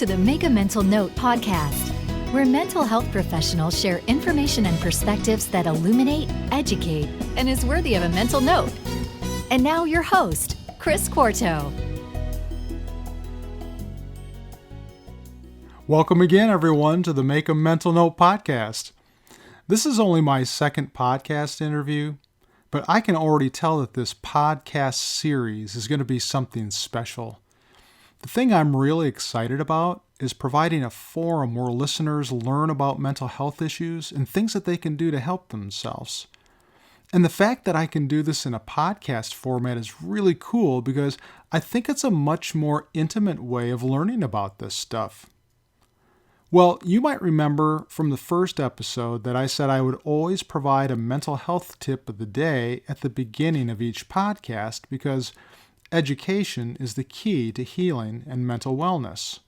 to the Make a Mental Note podcast, where mental health professionals share information and perspectives that illuminate, educate, and is worthy of a mental note. And now your host, Chris Quarto. Welcome again, everyone, to the Make a Mental Note podcast. This is only my second podcast interview, but I can already tell that this podcast series is going to be something special. The thing I'm really excited about is providing a forum where listeners learn about mental health issues and things that they can do to help themselves. And the fact that I can do this in a podcast format is really cool because I think it's a much more intimate way of learning about this stuff. Well, you might remember from the first episode that I said I would always provide a mental health tip of the day at the beginning of each podcast because education is the key to healing and mental wellness.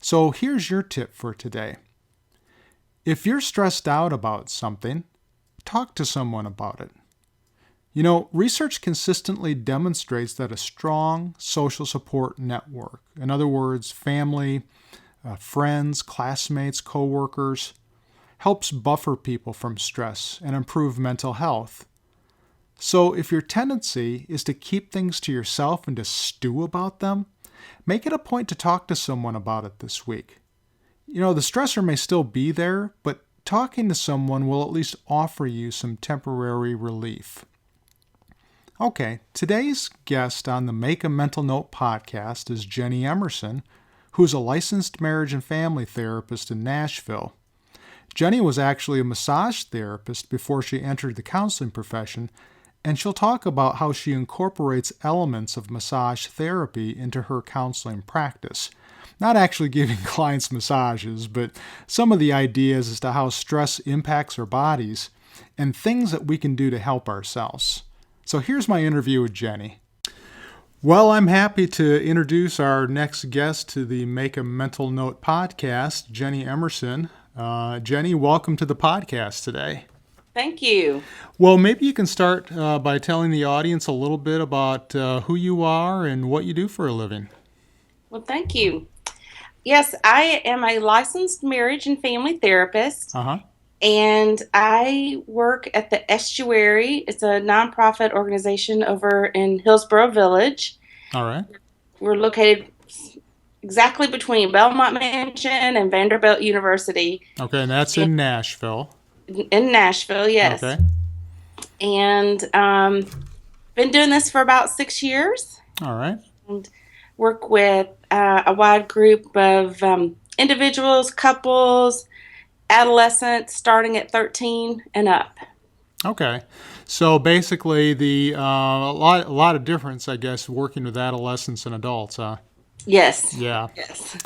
So here's your tip for today. If you're stressed out about something, talk to someone about it. You know, research consistently demonstrates that a strong social support network, in other words, family, friends, classmates, coworkers, helps buffer people from stress and improve mental health. So if your tendency is to keep things to yourself and to stew about them, make it a point to talk to someone about it this week. You know, the stressor may still be there, but talking to someone will at least offer you some temporary relief. Okay, today's guest on the Make a Mental Note podcast is Jenny Emerson, who's a licensed marriage and family therapist in Nashville. Jenny was actually a massage therapist before she entered the counseling profession, and she'll talk about how she incorporates elements of massage therapy into her counseling practice. Not actually giving clients massages, but some of the ideas as to how stress impacts our bodies and things that we can do to help ourselves. So here's my interview with Jenny. Well, I'm happy to introduce our next guest to the Make a Mental Note podcast, Jenny Emerson. Jenny, welcome to the podcast today. Thank you. Well, maybe you can start by telling the audience a little bit about who you are and what you do for a living. Well, thank you. Yes, I am a licensed marriage and family therapist. And I work at the Estuary. It's a nonprofit organization over in Hillsborough Village. All right. We're located exactly between Belmont Mansion and Vanderbilt University. Okay, and that's in Nashville. In Nashville, yes. Okay. And been doing this for about 6 years. All right. And work with a wide group of individuals, couples, adolescents starting at 13 and up. Okay. So basically a lot of difference, I guess, working with adolescents and adults, huh? Yes. Yeah. Yes.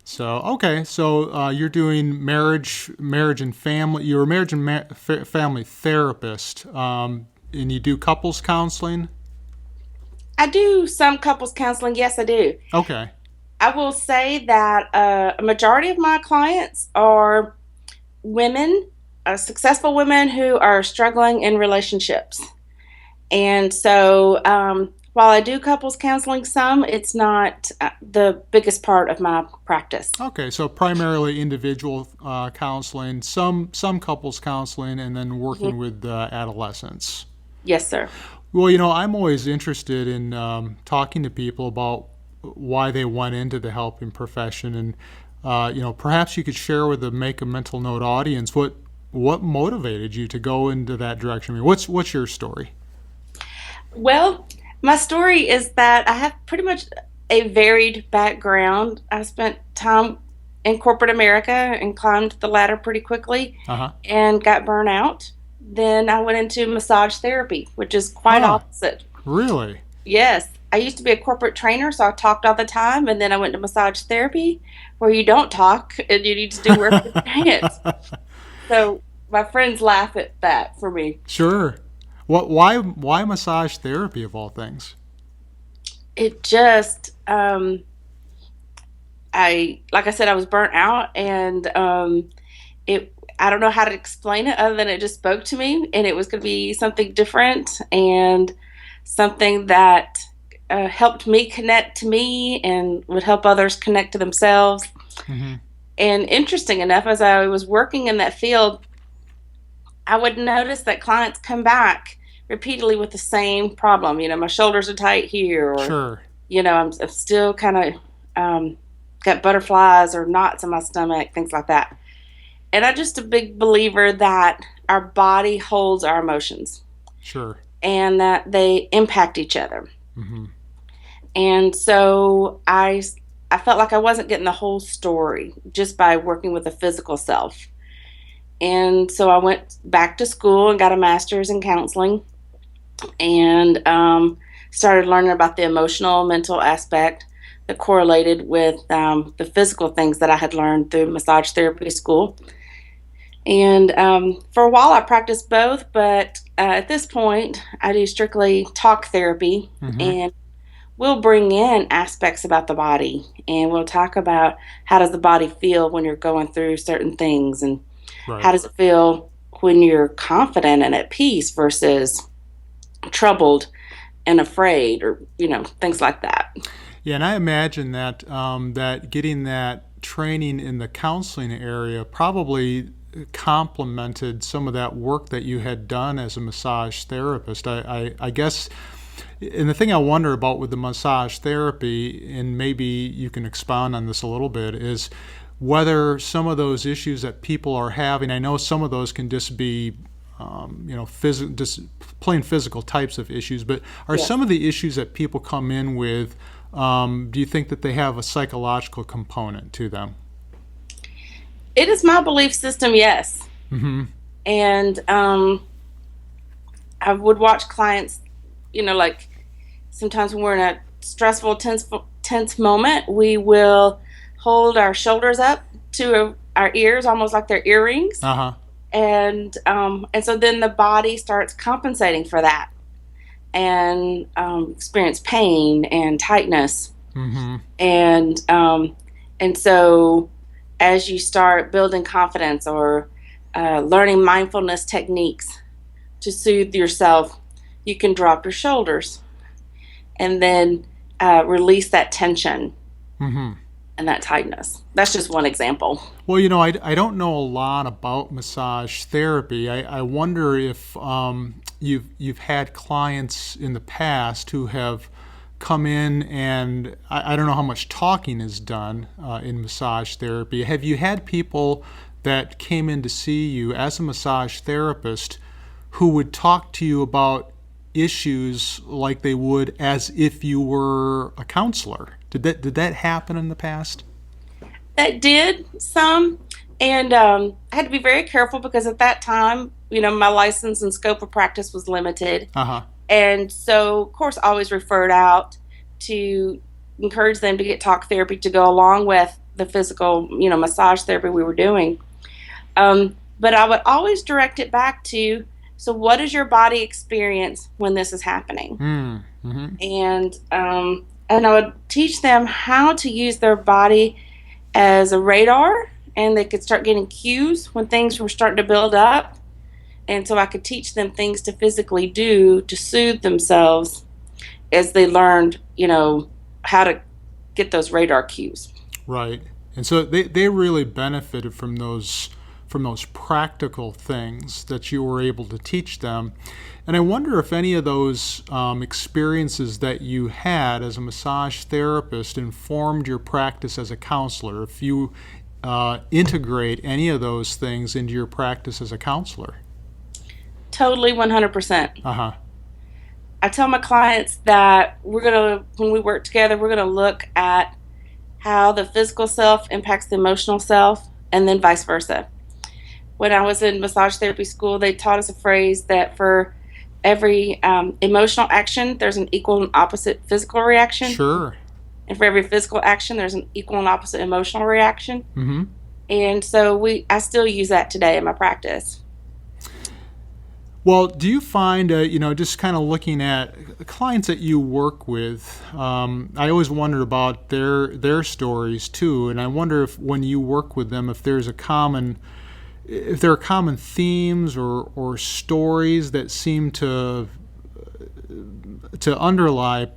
So, okay. So you're doing marriage and family. You're a marriage and family therapist, and you do couples counseling? I do some couples counseling. Yes, I do. Okay. I will say that a majority of my clients are women, successful women who are struggling in relationships. And so while I do couples counseling some, it's not the biggest part of my practice. Okay, so primarily individual counseling, some couples counseling, and then working with adolescents. Yes, sir. Well, you know, I'm always interested in talking to people about why they went into the helping profession, and perhaps you could share with the Make a Mental Note audience what motivated you to go into that direction. I mean, what's your story? Well, my story is that I have pretty much a varied background. I spent time in corporate America and climbed the ladder pretty quickly and got burnt out. Then I went into massage therapy, which is quite opposite. Really? Yes. I used to be a corporate trainer, so I talked all the time, and then I went to massage therapy, where you don't talk and you need to do work with your hands. So my friends laugh at that for me. Sure. Why massage therapy of all things? It just, like I said, I was burnt out, and I don't know how to explain it other than it just spoke to me, and it was going to be something different and something that helped me connect to me and would help others connect to themselves. Mm-hmm. And interesting enough, as I was working in that field, I would notice that clients come back repeatedly with the same problem. My shoulders are tight here, or, Sure. I'm still kind of got butterflies or knots in my stomach, things like that. And I'm just a big believer that our body holds our emotions Sure. and that they impact each other. Mm-hmm. And so I felt like I wasn't getting the whole story just by working with the physical self. And so I went back to school and got a master's in counseling, and started learning about the emotional, mental aspect that correlated with the physical things that I had learned through massage therapy school. And for a while, I practiced both, but at this point, I do strictly talk therapy, Mm-hmm. and we'll bring in aspects about the body, and we'll talk about how does the body feel when you're going through certain things, and Right. how does it feel when you're confident and at peace versus troubled and afraid, or things like that. Yeah, and I imagine that that getting that training in the counseling area probably complemented some of that work that you had done as a massage therapist. I guess, and the thing I wonder about with the massage therapy, and maybe you can expound on this a little bit, is whether some of those issues that people are having, I know some of those can just be just plain physical types of issues, but are Yes. some of the issues that people come in with, do you think that they have a psychological component to them? It is my belief system, yes. Mm-hmm. And I would watch clients, like sometimes when we're in a stressful, tense moment, we will hold our shoulders up to our ears, almost like they're earrings. Uh-huh. And so then the body starts compensating for that, and experience pain and tightness. Mm-hmm. And so as you start building confidence, or learning mindfulness techniques to soothe yourself, you can drop your shoulders and then release that tension Mm-hmm. and that tightness. That's just one example. Well, I don't know a lot about massage therapy. I wonder if you've had clients in the past who have come in, and I don't know how much talking is done in massage therapy. Have you had people that came in to see you as a massage therapist who would talk to you about issues like they would as if you were a counselor? Did that happen in the past? That did some, and I had to be very careful because at that time, my license and scope of practice was limited. Uh-huh. And so, of course, I always referred out to encourage them to get talk therapy to go along with the physical, massage therapy we were doing. But I would always direct it back to, so what does your body experience when this is happening? Mm-hmm. And I would teach them how to use their body as a radar, and they could start getting cues when things were starting to build up. And so I could teach them things to physically do to soothe themselves as they learned, how to get those radar cues. Right. And so they really benefited from those practical things that you were able to teach them. And I wonder if any of those experiences that you had as a massage therapist informed your practice as a counselor, if you integrate any of those things into your practice as a counselor. Totally 100%. Uh-huh. I tell my clients that when we work together, we're going to look at how the physical self impacts the emotional self, and then vice versa. When I was in massage therapy school, they taught us a phrase that for every emotional action, there's an equal and opposite physical reaction. Sure. And for every physical action, there's an equal and opposite emotional reaction. Mm-hmm. And so I still use that today in my practice. Well, do you find, just kind of looking at clients that you work with, I always wonder about their stories too, and I wonder if when you work with them, if there are common themes or stories that seem to underlie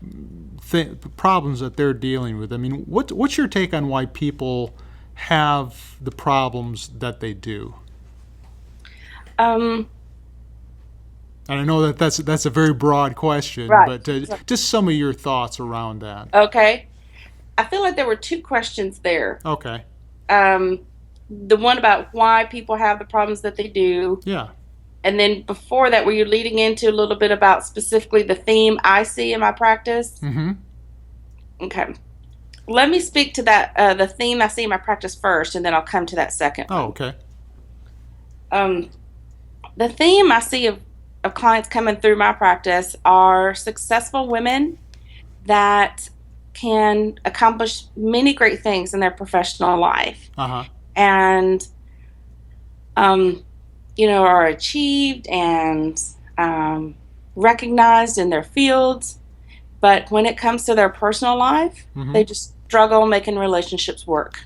problems that they're dealing with. I mean, what's your take on why people have the problems that they do? Um, And I know that that's a very broad question, right. but just some of your thoughts around that. Okay. I feel like there were two questions there. Okay. The one about why people have the problems that they do. Yeah. And then before that, were you leading into a little bit about specifically the theme I see in my practice? Mm-hmm. Okay. Let me speak to that, the theme I see in my practice first, and then I'll come to that second Oh, one. okay. The theme I see of clients coming through my practice are successful women that can accomplish many great things in their professional life. Uh-huh. And are achieved and recognized in their fields. But when it comes to their personal life, Mm-hmm. they just struggle making relationships work,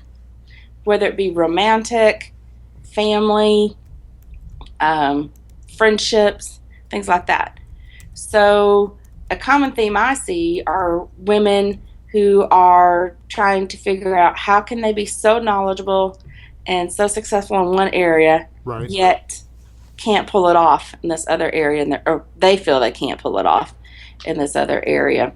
whether it be romantic, family, friendships, things like that. So a common theme I see are women who are trying to figure out how can they be so knowledgeable and so successful in one area, Right. yet can't pull it off in this other area, or they feel they can't pull it off in this other area.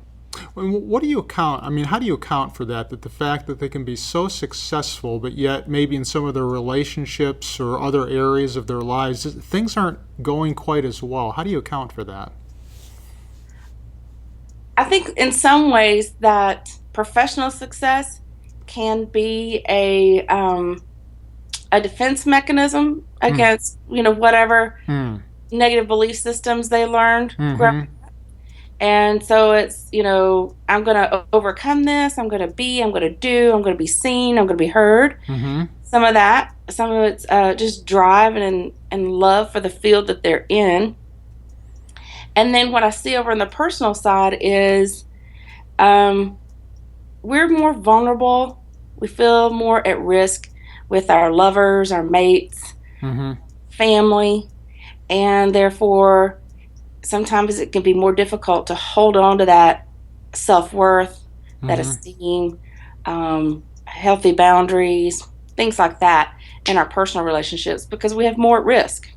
What do you account? I mean, how do you account for that? That the fact that they can be so successful, but yet maybe in some of their relationships or other areas of their lives, things aren't going quite as well. How do you account for that? I think in some ways that professional success can be a defense mechanism against whatever negative belief systems they learned. Mm-hmm. And so it's, I'm going to overcome this. I'm going to do, I'm going to be seen. I'm going to be heard. Mm-hmm. Some of it's just drive and love for the field that they're in. And then what I see over on the personal side is we're more vulnerable. We feel more at risk with our lovers, our mates, Mm-hmm. family, and therefore sometimes it can be more difficult to hold on to that self-worth, that esteem, healthy boundaries, things like that in our personal relationships because we have more at risk.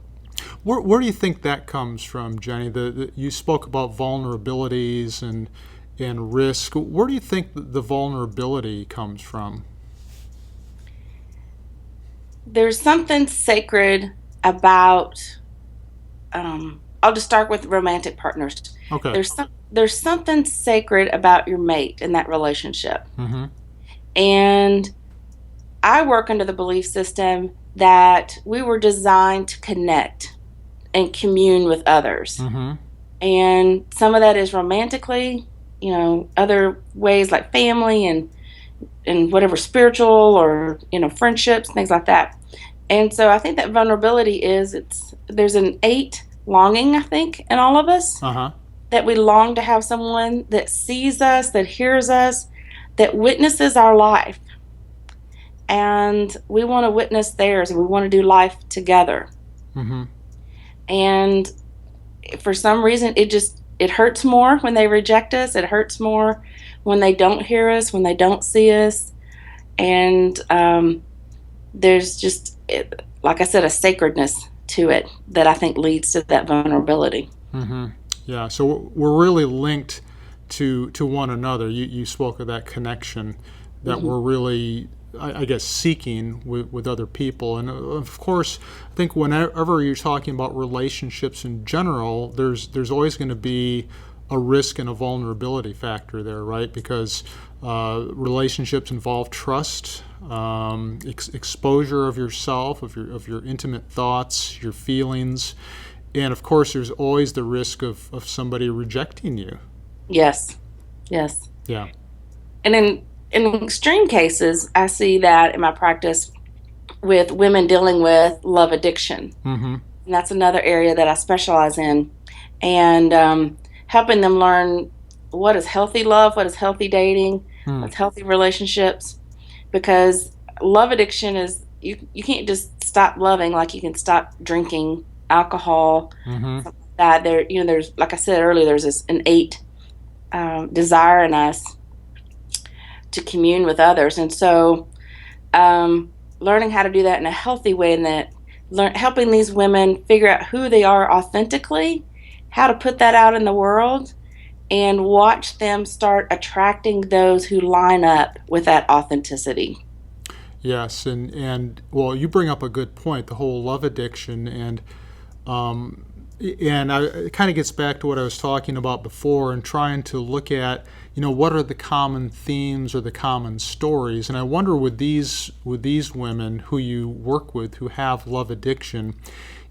Where do you think that comes from, Jenny? You spoke about vulnerabilities and risk. Where do you think the vulnerability comes from? There's something sacred about I'll just start with romantic partners. Okay. There's something sacred about your mate in that relationship. Mm-hmm. And I work under the belief system that we were designed to connect and commune with others. Mm-hmm. And some of that is romantically, other ways like family and whatever spiritual or, friendships, things like that. And so I think that vulnerability there's an innate longing, I think, in all of us, Uh-huh. that we long to have someone that sees us, that hears us, that witnesses our life. And we want to witness theirs, and we want to do life together. Mm-hmm. And for some reason, it hurts more when they reject us. It hurts more when they don't hear us, when they don't see us. And there's just, like I said, a sacredness to it that I think leads to that vulnerability. Mm-hmm. Yeah, so we're really linked to one another. You spoke of that connection that Mm-hmm. we're really, I guess, seeking with other people. And of course, I think whenever you're talking about relationships in general, there's always going to be a risk and a vulnerability factor there, right? Because relationships involve trust, exposure of yourself, of your intimate thoughts, your feelings, and of course, there's always the risk of somebody rejecting you. Yes. Yeah. And in extreme cases, I see that in my practice with women dealing with love addiction. Mm-hmm. And that's another area that I specialize in. And helping them learn what is healthy love, what is healthy dating, what's healthy relationships. Because love addiction is, you can't just stop loving like you can stop drinking alcohol, Mm-hmm. something like that. There's, like I said earlier, there's this innate desire in us to commune with others. And so learning how to do that in a healthy way, and that helping these women figure out who they are authentically, how to put that out in the world, and watch them start attracting those who line up with that authenticity. Yes, and well, you bring up a good point, the whole love addiction, um, it kind of gets back to what I was talking about before, and trying to look at, what are the common themes or the common stories. And I wonder, with these women who you work with who have love addiction,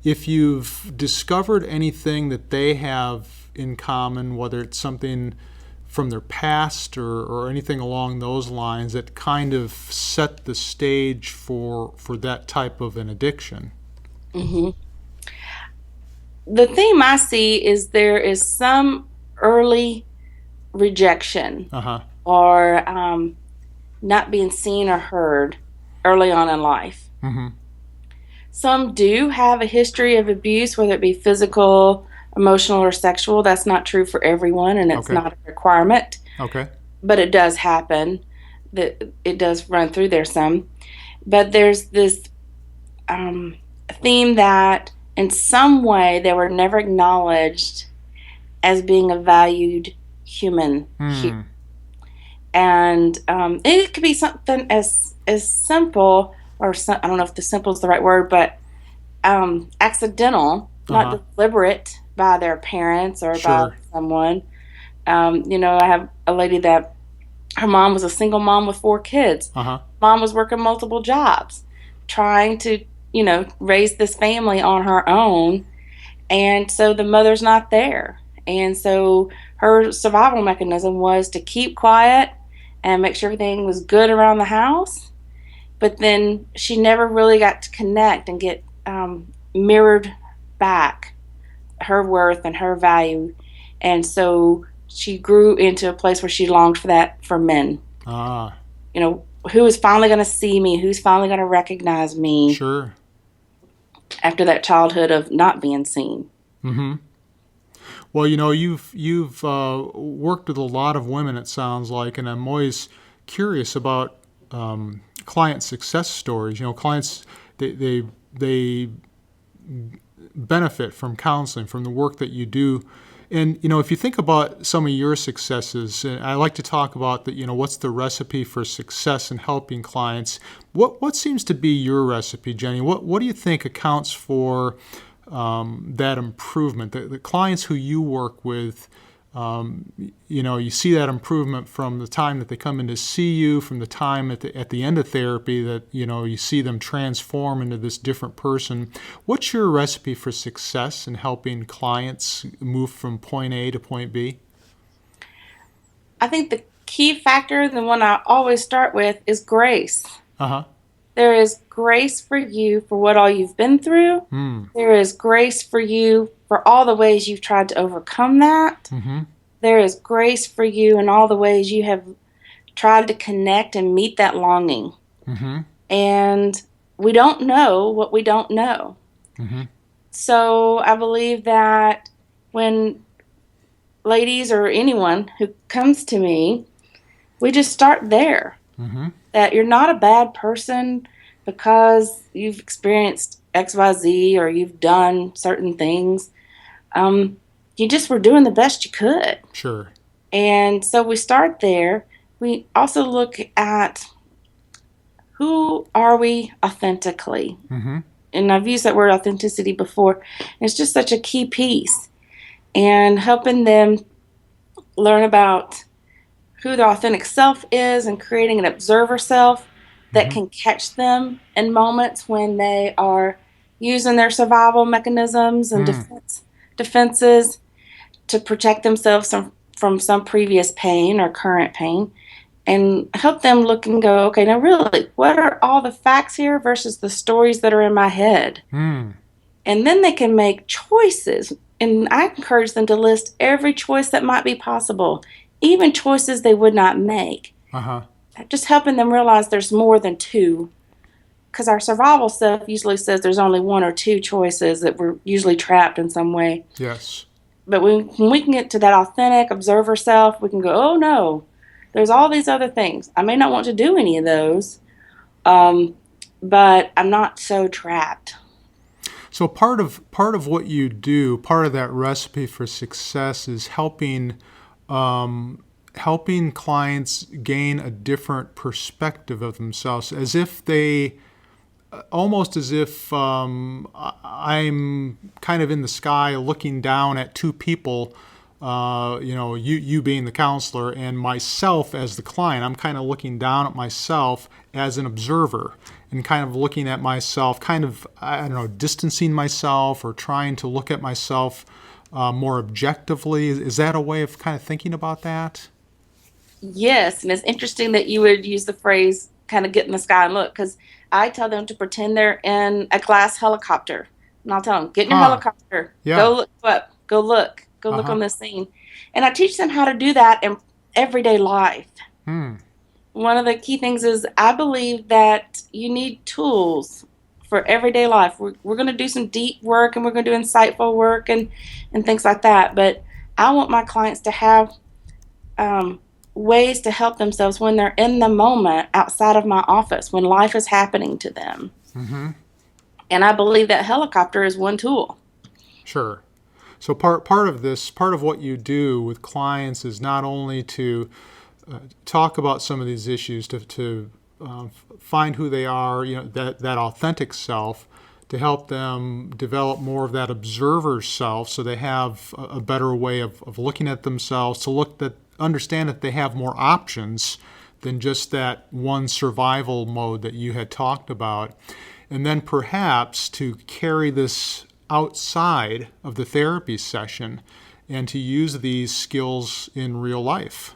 if you've discovered anything that they have in common, whether it's something from their past or anything along those lines that kind of set the stage for that type of an addiction. Mm-hmm. The theme I see is there is some early rejection or not being seen or heard early on in life. Mm-hmm. Some do have a history of abuse, whether it be physical, emotional, or sexual. That's not true for everyone, and it's not a requirement. Okay. But it does happen. That it does run through there some. But there's this theme that in some way they were never acknowledged as being a valued human. And it could be something as simple, or I don't know if the simple is the right word, but accidental, not deliberate by their parents or by someone. I have a lady that her mom was a single mom with 4 kids. Mom was working multiple jobs, trying to, raise this family on her own. And so the mother's not there. And so her survival mechanism was to keep quiet and make sure everything was good around the house. But then she never really got to connect and get mirrored back her worth and her value. And so she grew into a place where she longed for that for men. Who is finally going to see me? Who's finally going to recognize me? Sure. After that childhood of not being seen. Mm-hmm. Well, you've worked with a lot of women, it sounds like, and I'm always curious about client success stories. Clients, they benefit from counseling, from the work that you do. And, if you think about some of your successes, and I like to talk about that, what's the recipe for success in helping clients? What seems to be your recipe, Jenny? What do you think accounts for that improvement? The clients who you work with, you see that improvement from the time that they come in to see you, from the time at the end of therapy that, you see them transform into this different person. What's your recipe for success in helping clients move from point A to point B? I think the key factor, the one I always start with, is grace. There is grace for you for what all you've been through. There is grace for you for all the ways you've tried to overcome that. There is grace for you in all the ways you have tried to connect and meet that longing. And we don't know what we don't know. So I believe that when ladies or anyone who comes to me, we just start there. That you're not a bad person because you've experienced XYZ or you've done certain things. You just were doing the best you could. Sure. And so we start there. We also look at who are we authentically. And I've used that word authenticity before. It's just such a key piece. And helping them learn about who their authentic self is and creating an observer self that can catch them in moments when they are using their survival mechanisms and defenses to protect themselves from some previous pain or current pain, and help them look and go, okay, now really, what are all the facts here versus the stories that are in my head? And then they can make choices. And I encourage them to list every choice that might be possible, even choices they would not make. Just helping them realize there's more than 2. Because our survival self usually says there's only 1 or 2 choices, that we're usually trapped in some way. Yes. But when we can get to that authentic observer self, we can go, oh no, there's all these other things. I may not want to do any of those. But I'm not so trapped. So part of what you do, part of that recipe for success is helping clients gain a different perspective of themselves, as if they almost as if I'm kind of in the sky looking down at two people, you being the counselor and myself as the client. I'm kind of looking down at myself as an observer and kind of looking at myself, kind of, I don't know, distancing myself or trying to look at myself more objectively. Is that a way of kind of thinking about that? Yes, and it's interesting that you would use the phrase kind of get in the sky and look, because I tell them to pretend they're in a glass helicopter. And I'll tell them, get in your helicopter, Yeah. go look up, go look Uh-huh. on this scene. And I teach them how to do that in everyday life. Hmm. One of the key things is I believe that you need tools for everyday life. We're going to do some deep work and we're going to do insightful work and things like that. But I want my clients to have ways to help themselves when they're in the moment outside of my office, when life is happening to them. Mm-hmm. And I believe that helicopter is one tool. Sure. So part of what you do with clients is not only to talk about some of these issues, to find who they are, that authentic self, to help them develop more of that observer self, so they have a better way of looking at themselves, to understand that they have more options than just that one survival mode that you had talked about, and then perhaps to carry this outside of the therapy session and to use these skills in real life.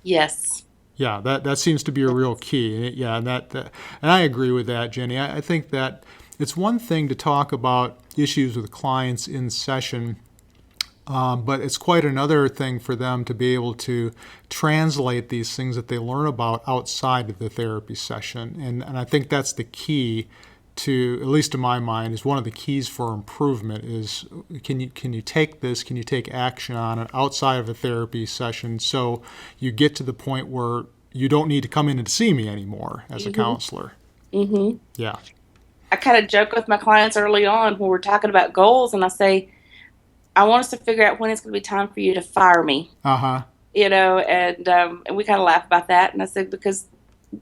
Yes. Yeah, that seems to be a real key. Yeah, and and I agree with that, Jenny. I think that it's one thing to talk about issues with clients in session, but it's quite another thing for them to be able to translate these things that they learn about outside of the therapy session. And I think that's the key to, at least in my mind, is one of the keys for improvement is can you take this, can you take action on it outside of a therapy session so you get to the point where you don't need to come in and see me anymore as a counselor. Mm-hmm. Yeah. I kind of joke with my clients early on when we're talking about goals, and I say, I want us to figure out when it's going to be time for you to fire me. Uh-huh. And we kind of laugh about that. And I said, because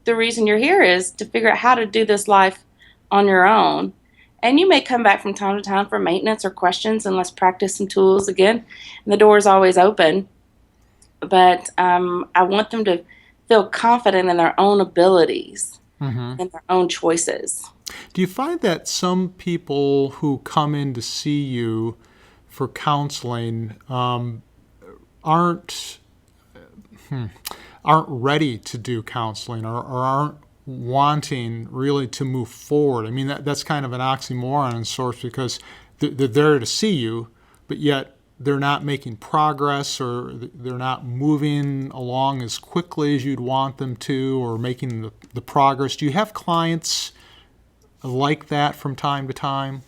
the reason you're here is to figure out how to do this life on your own. And you may come back from time to time for maintenance or questions, and let's practice some tools again. And the door is always open. But I want them to feel confident in their own abilities and their own choices. Do you find that some people who come in to see you for counseling aren't ready to do counseling or aren't wanting really to move forward? I mean, that's kind of an oxymoron in sorts, because they're there to see you, but yet they're not making progress, or they're not moving along as quickly as you'd want them to, or making the progress. Do you have clients like that from time to time?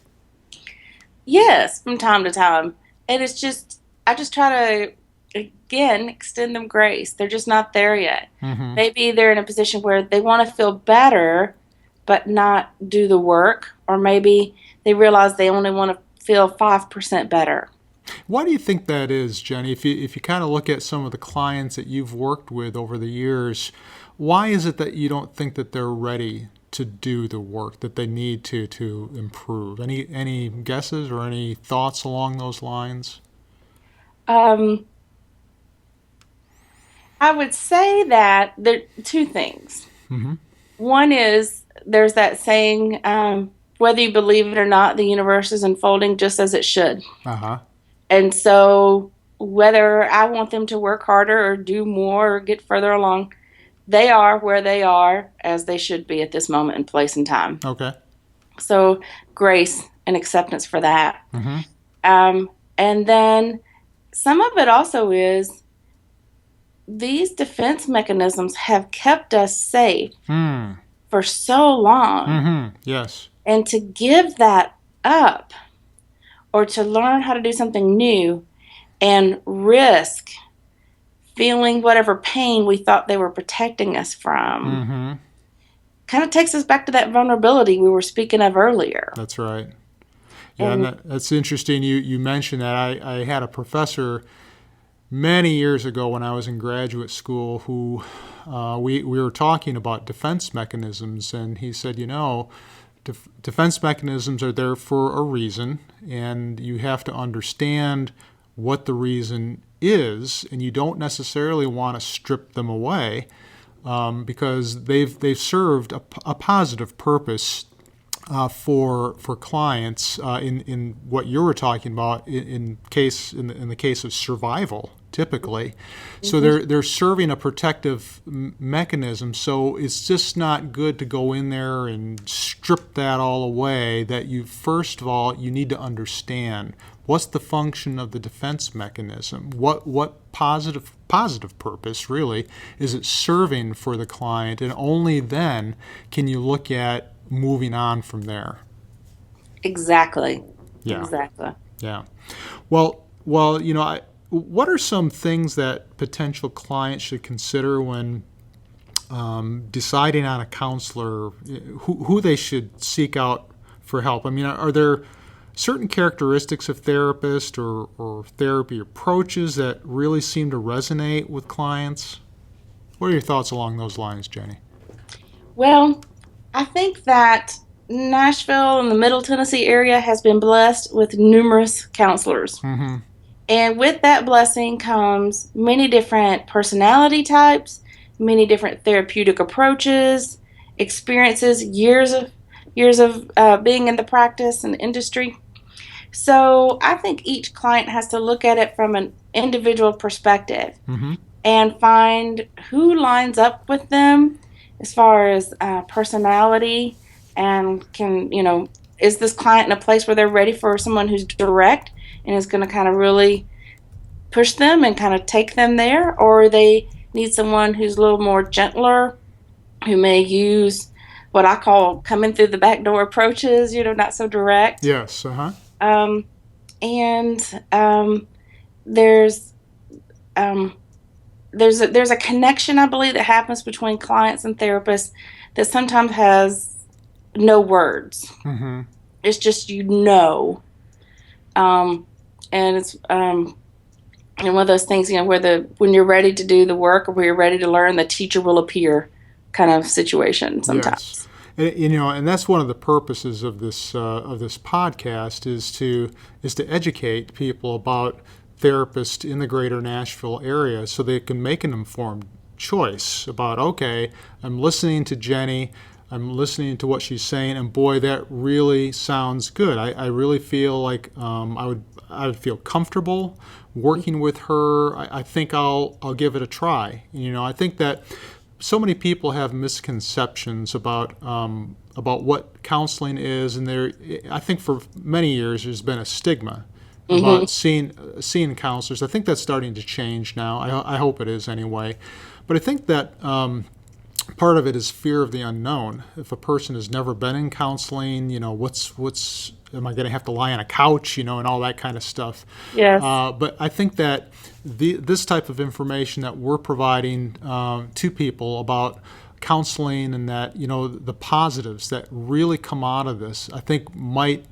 Yes, from time to time. And it's just, I just try to, again, extend them grace. They're just not there yet. Mm-hmm. Maybe they're in a position where they want to feel better, but not do the work. Or maybe they realize they only want to feel 5% better. Why do you think that is, Jenny? If you kind of look at some of the clients that you've worked with over the years, why is it that you don't think that they're ready to do the work that they need to improve? Any guesses or any thoughts along those lines? I would say that there are two things. Mm-hmm. One is there's that saying, whether you believe it or not, the universe is unfolding just as it should. Uh-huh. And so whether I want them to work harder or do more or get further along, they are where they are as they should be at this moment in place and time. Okay. So grace and acceptance for that. Mm-hmm. And then some of it also is these defense mechanisms have kept us safe for so long. Mm-hmm. Yes. And to give that up, or to learn how to do something new and risk feeling whatever pain we thought they were protecting us from, kind of takes us back to that vulnerability we were speaking of earlier. That's right. Yeah, and that's interesting. You mentioned that. I had a professor many years ago when I was in graduate school who we were talking about defense mechanisms, and he said, defense mechanisms are there for a reason, and you have to understand what the reason is, and you don't necessarily want to strip them away because they've served a positive purpose for clients in what you were talking about in the case of survival typically. So they're serving a protective mechanism. So it's just not good to go in there and strip that all away. That you first of all you need to understand what's the function of the defense mechanism. What positive purpose really is it serving for the client, and only then can you look at moving on from there. Exactly. Yeah. Exactly. Yeah. Well, what are some things that potential clients should consider when deciding on a counselor, who they should seek out for help? I mean, are there certain characteristics of therapists or therapy approaches that really seem to resonate with clients? What are your thoughts along those lines, Jenny? Well, I think that Nashville and the Middle Tennessee area has been blessed with numerous counselors. Mm-hmm. And with that blessing comes many different personality types, many different therapeutic approaches, experiences, years of being in the practice and industry. So I think each client has to look at it from an individual perspective and find who lines up with them as far as personality, and is this client in a place where they're ready for someone who's direct and is going to kind of really push them and kind of take them there, or they need someone who's a little more gentler, who may use what I call coming through the back door approaches, not so direct. Yes, There's a connection, I believe, that happens between clients and therapists that sometimes has no words. Mm-hmm. It's just and it's one of those things, where when you're ready to do the work or where you're ready to learn, the teacher will appear kind of situation sometimes. Yes. And that's one of the purposes of this podcast is to educate people about therapists in the greater Nashville area so they can make an informed choice about, okay, I'm listening to Jenny, I'm listening to what she's saying, and boy, that really sounds good. I really feel like I would feel comfortable working with her. I think I'll give it a try. I think that so many people have misconceptions about what counseling is, and I think for many years there's been a stigma about seeing counselors. I think that's starting to change now. I hope it is anyway. But I think that part of it is fear of the unknown. If a person has never been in counseling, what's am I going to have to lie on a couch, and all that kind of stuff. Yes. But I think that this type of information that we're providing to people about counseling and that, the positives that really come out of this, I think might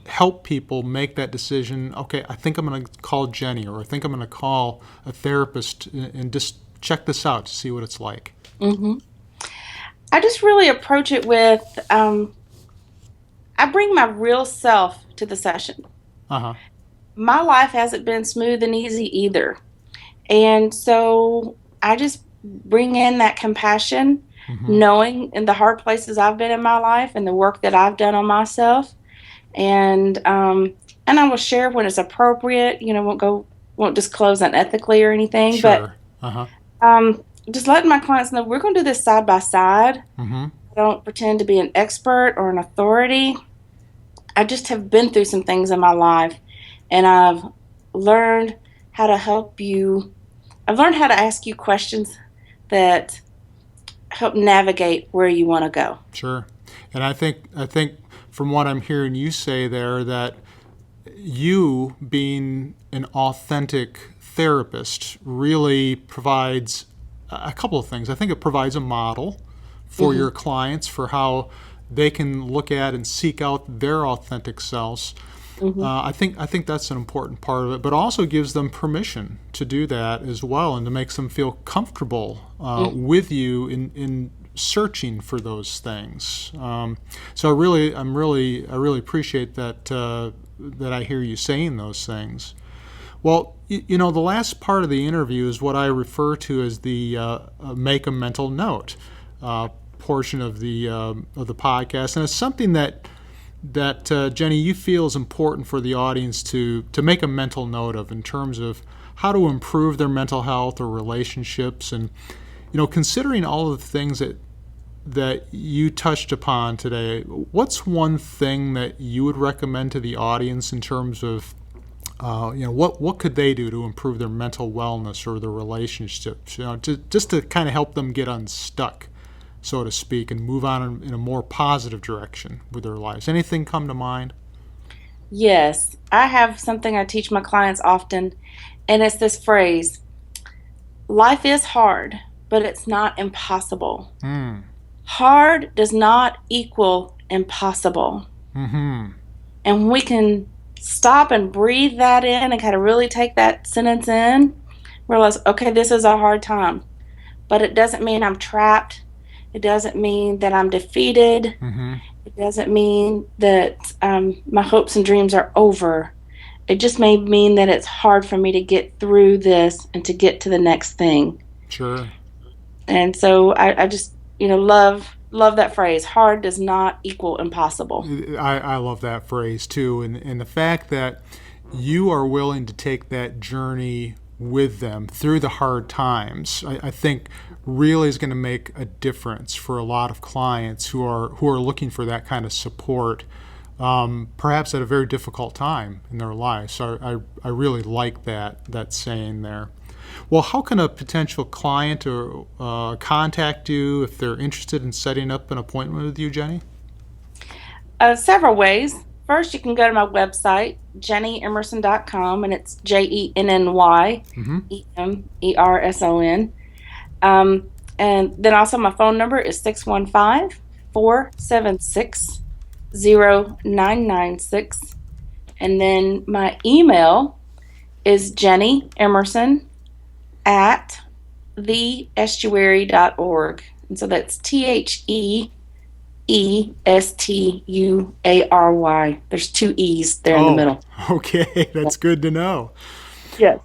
help people make that decision. Okay, I think I'm going to call Jenny, or I think I'm going to call a therapist and just check this out to see what it's like. Mm-hmm. I just really approach it with, I bring my real self to the session. Uh-huh. My life hasn't been smooth and easy either. And so I just bring in that compassion, knowing in the hard places I've been in my life and the work that I've done on myself. And I will share when it's appropriate, won't disclose unethically or anything. Sure. But just letting my clients know we're going to do this side by side. I don't pretend to be an expert or an authority. I just have been through some things in my life, and I've learned how to help you. I've learned how to ask you questions that help navigate where you want to go. Sure. And I think from what I'm hearing you say there, that you being an authentic therapist really provides a couple of things. I think it provides a model for your clients, for how they can look at and seek out their authentic selves. I think that's an important part of it, but also gives them permission to do that as well, and to makes them feel comfortable with you in searching for those things. So I really appreciate that that I hear you saying those things. Well, the last part of the interview is what I refer to as the make a mental note portion of the podcast, and it's something that Jenny, you feel is important for the audience to make a mental note of, in terms of how to improve their mental health or relationships. And considering all of the things that you touched upon today, what's one thing that you would recommend to the audience in terms of what could they do to improve their mental wellness or their relationships, just to kind of help them get unstuck, so to speak, and move on in a more positive direction with their lives? Anything come to mind? Yes, I have something I teach my clients often, and it's this phrase: life is hard, but it's not impossible. Hard does not equal impossible. And when we can stop and breathe that in and kind of really take that sentence in, realize, okay, this is a hard time, but it doesn't mean I'm trapped. It doesn't mean that I'm defeated. It doesn't mean that my hopes and dreams are over. It just may mean that it's hard for me to get through this and to get to the next thing. Sure. And so I just, love that phrase. Hard does not equal impossible. I love that phrase too. And the fact that you are willing to take that journey with them through the hard times, I think really is going to make a difference for a lot of clients who are looking for that kind of support, perhaps at a very difficult time in their lives. So I really like that saying there. Well, how can a potential client or contact you if they're interested in setting up an appointment with you, Jenny? Several ways. First, you can go to my website, jennyemerson.com, and it's JennyEmerson. And then also my phone number is 615-476-0996. And then my email is jennyemerson@theestuary.org. And so that's THEESTUARY. There's 2 E's there in the middle. Okay, that's good to know. Yes.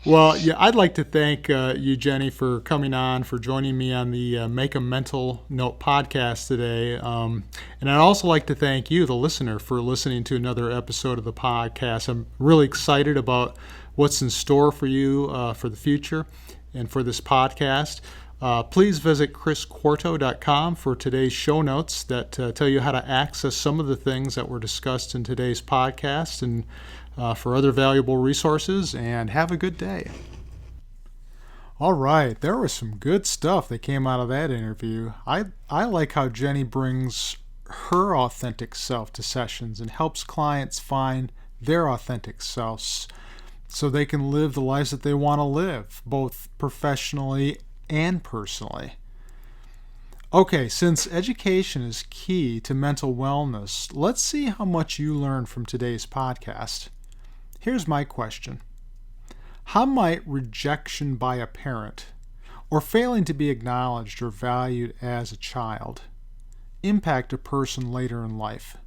Well, yeah, I'd like to thank you, Jenny, for coming on, for joining me on the Make a Mental Note podcast today. And I'd also like to thank you, the listener, for listening to another episode of the podcast. I'm really excited about what's in store for you for the future and for this podcast. Please visit chrisquarto.com for today's show notes that tell you how to access some of the things that were discussed in today's podcast, and for other valuable resources, and have a good day. All right, there was some good stuff that came out of that interview. I like how Jenny brings her authentic self to sessions and helps clients find their authentic selves so they can live the lives that they want to live, both professionally and personally. Okay, since education is key to mental wellness, let's see how much you learned from today's podcast. Here's my question. How might rejection by a parent, or failing to be acknowledged or valued as a child, impact a person later in life?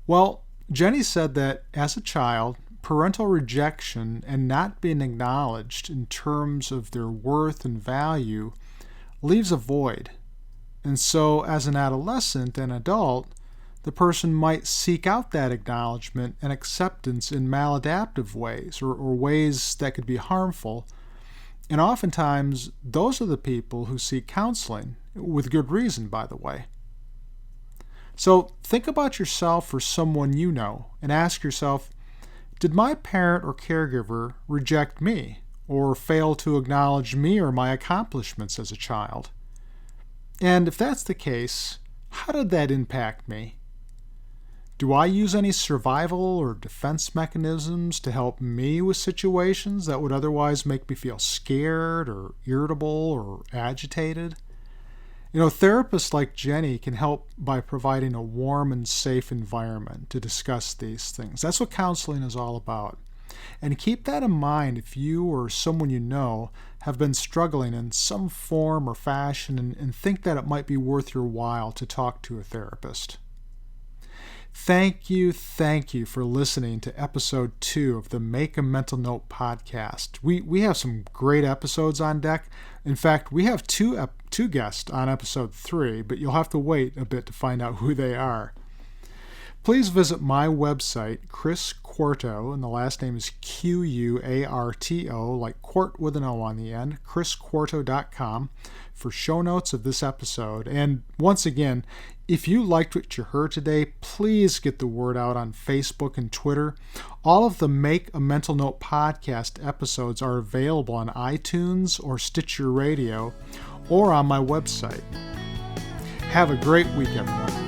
Well, Jenny said that as a child, parental rejection and not being acknowledged in terms of their worth and value leaves a void. And so as an adolescent and adult, the person might seek out that acknowledgement and acceptance in maladaptive ways, or ways that could be harmful. And oftentimes, those are the people who seek counseling, with good reason, by the way. So think about yourself or someone you know and ask yourself, did my parent or caregiver reject me or fail to acknowledge me or my accomplishments as a child? And if that's the case, how did that impact me? Do I use any survival or defense mechanisms to help me with situations that would otherwise make me feel scared or irritable or agitated? Therapists like Jenny can help by providing a warm and safe environment to discuss these things. That's what counseling is all about. And keep that in mind if you or someone you know have been struggling in some form or fashion and think that it might be worth your while to talk to a therapist. Thank you for listening to episode 2 of the Make a Mental Note podcast. We have some great episodes on deck. In fact, we have two guests on episode 3, but you'll have to wait a bit to find out who they are. Please visit my website, Chris Quarto, and the last name is Quarto, like quart with an O on the end, chrisquarto.com, for show notes of this episode. And once again, if you liked what you heard today, please get the word out on Facebook and Twitter. All of the Make a Mental Note podcast episodes are available on iTunes or Stitcher Radio or on my website. Have a great week, everyone.